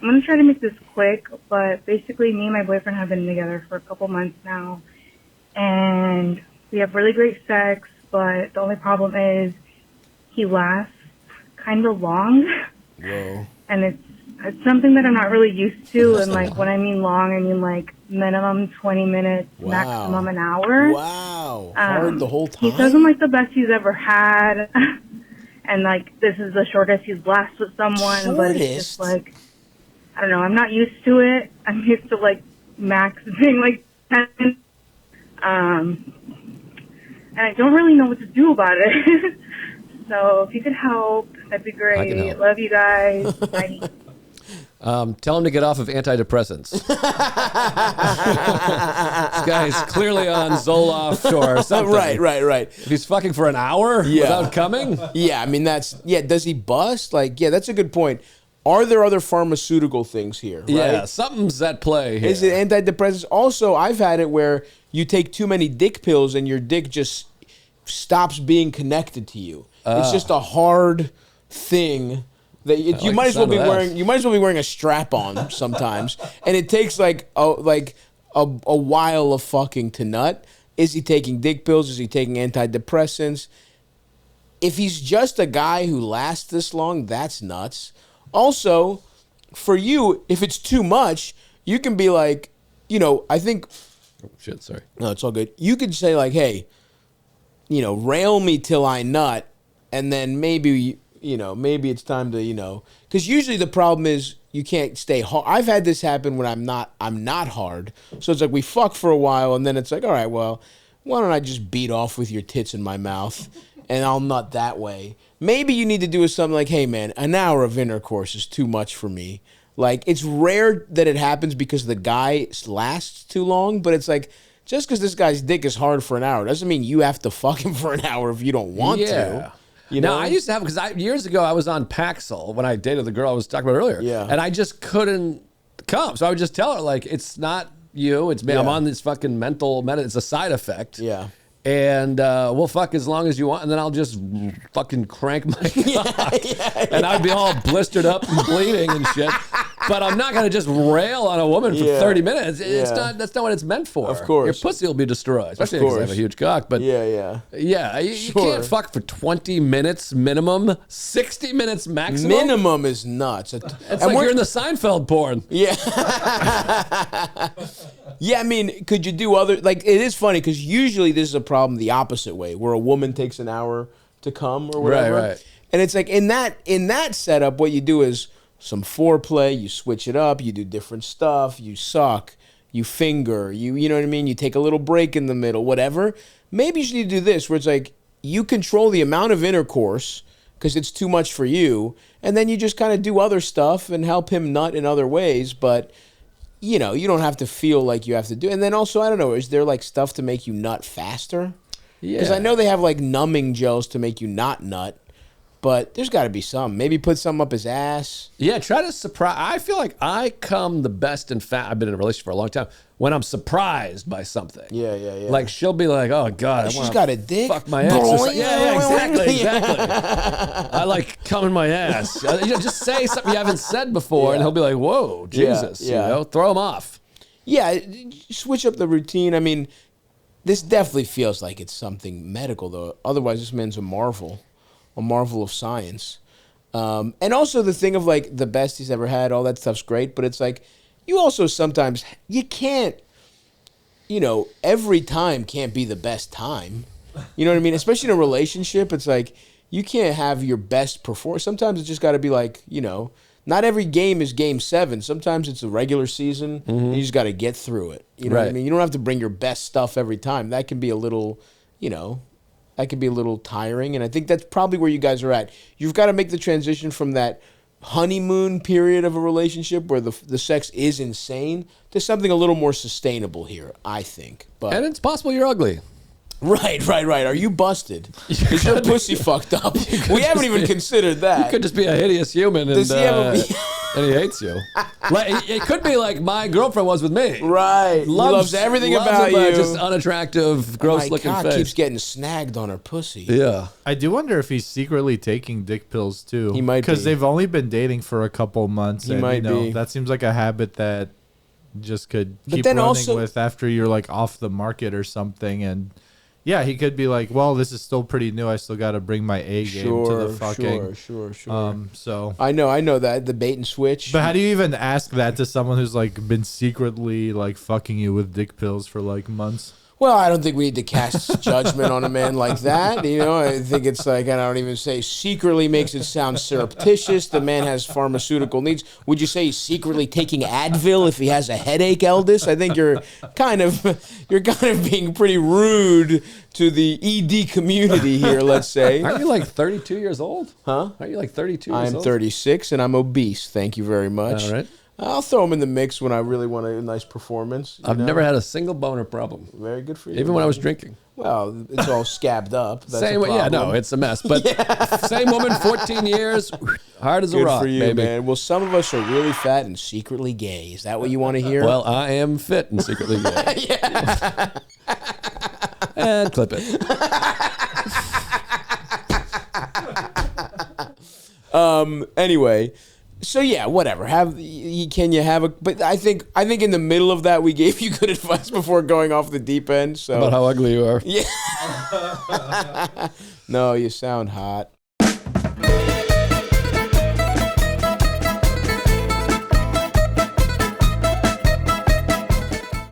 I'm going to try to make this quick, but basically me and my boyfriend have been together for a couple months now, and we have really great sex, but the only problem is he lasts kind of long. Whoa. And it's something that I'm not really used to, and like when I mean long, I mean like minimum 20 minutes, maximum an hour. Wow. Hard the whole time? He says I'm like the best he's ever had, and like this is the shortest he's lasted with someone, but it's just like, I don't know, I'm not used to it. I'm used to like max being like 10, and I don't really know what to do about it. So if you could help, that'd be great. I can help. Love you guys. Bye. Tell him to get off of antidepressants. This guy's clearly on Zoloft or something. Right. If he's fucking for an hour without coming? Yeah, I mean, does he bust? Like, yeah, that's a good point. Are there other pharmaceutical things here? Right? Yeah, something's at play here. Is it antidepressants? Also, I've had it where you take too many dick pills and your dick just stops being connected to you. It's just a hard thing that you might as well be wearing. You might as well be wearing a strap on sometimes, and it takes like a while of fucking to nut. Is he taking dick pills? Is he taking antidepressants? If he's just a guy who lasts this long, that's nuts. Also, for you, if it's too much, you can be like, I think. Oh, shit, sorry. No, it's all good. You could say like, hey, rail me till I nut, and then maybe it's time to, because usually the problem is you can't stay hard. I've had this happen when I'm not hard. So it's like we fuck for a while, and then it's like, all right, well, why don't I just beat off with your tits in my mouth, and I'll nut that way. Maybe you need to do something like, hey, man, an hour of intercourse is too much for me. Like, it's rare that it happens because the guy lasts too long, but it's like, just because this guy's dick is hard for an hour doesn't mean you have to fuck him for an hour if you don't want to. Now, I used to have, because years ago I was on Paxil when I dated the girl I was talking about earlier. Yeah. And I just couldn't come. So I would just tell her, like, it's not you, it's me. Yeah. I'm on this fucking mental medicine. It's a side effect. Yeah. And we'll fuck as long as you want, and then I'll just fucking crank my cock. And I'd be all blistered up and bleeding and shit. But I'm not gonna just rail on a woman for 30 minutes. It's not. That's not what it's meant for. Of course, your pussy will be destroyed, especially because I have a huge cock. But you can't fuck for 20 minutes minimum, 60 minutes maximum. Minimum is nuts. It's like you're in the Seinfeld porn. Yeah. Yeah, I mean, could you do other, like, it is funny because usually this is a problem the opposite way, where a woman takes an hour to come or whatever. Right. And it's like in that setup, what you do is some foreplay, you switch it up, you do different stuff, you suck, you finger, you know what I mean? You take a little break in the middle, whatever. Maybe you should do this, where it's like you control the amount of intercourse because it's too much for you, and then you just kind of do other stuff and help him nut in other ways, but you don't have to feel like you have to do. And then also, I don't know, is there like stuff to make you nut faster? Yeah. Because I know they have like numbing gels to make you not nut, but there's got to be some. Maybe put some up his ass. Yeah, try to surprise. I feel like I come the best in fact. I've been in a relationship for a long time when I'm surprised by something. Yeah. Like she'll be like, "Oh God, she's got a dick. Fuck my ass." Exactly. I like cum in my ass. Just say something you haven't said before, and he'll be like, "Whoa, Jesus!" Throw him off. Yeah, switch up the routine. I mean, this definitely feels like it's something medical, though. Otherwise, this man's a marvel of science. And also the thing of like the best he's ever had, all that stuff's great, but it's like you also sometimes, you can't, every time can't be the best time. You know what I mean? Especially in a relationship, it's like you can't have your best performance. Sometimes it's just got to be like, not every game is game 7. Sometimes it's a regular season, and you just got to get through it. You know what I mean? You don't have to bring your best stuff every time. That can be a little, that can be a little tiring, and I think that's probably where you guys are at. You've got to make the transition from that honeymoon period of a relationship where the sex is insane to something a little more sustainable here, I think. And it's possible you're ugly. Right. Are you busted? Is your pussy fucked up? We haven't even considered that. You could just be a hideous human. Does he have And he hates you. Like, it could be like my girlfriend was with me. Right. He loves everything about you. Just unattractive, gross-looking face. Keeps getting snagged on her pussy. Yeah. I do wonder if he's secretly taking dick pills too. He might be. Because they've only been dating for a couple months. He might be. That seems like a habit that just could keep then running also, with after you're like off the market or something. And yeah, he could be like, well, this is still pretty new. I still got to bring my A game to the fucking. Sure. So I know that the bait and switch. But how do you even ask that to someone who's like been secretly like fucking you with dick pills for like months? Well, I don't think we need to cast judgment on a man like that. You know, I think it's like, I don't even say secretly makes it sound surreptitious. The man has pharmaceutical needs. Would you say he's secretly taking Advil if he has a headache, Eldis? I think you're kind of being pretty rude to the ED community here, let's say. Aren't you like 32 years old? Huh? Aren't you like 32 years old? I'm 36 and I'm obese. Thank you very much. All right. I'll throw him in the mix when I really want a nice performance. I've never had a single boner problem. Very good for you. Even when I was drinking. Well, it's all scabbed up. That's Same way, yeah, no, it's a mess. But same woman, 14 years, hard as a rock, for you, baby. Man. Well, some of us are really fat and secretly gay. Is that what you want to hear? Well, I am fit and secretly gay. And clip it. Anyway. So yeah, whatever. Can you have a? But I think in the middle of that we gave you good advice before going off the deep end. So about how ugly you are. Yeah. No, you sound hot.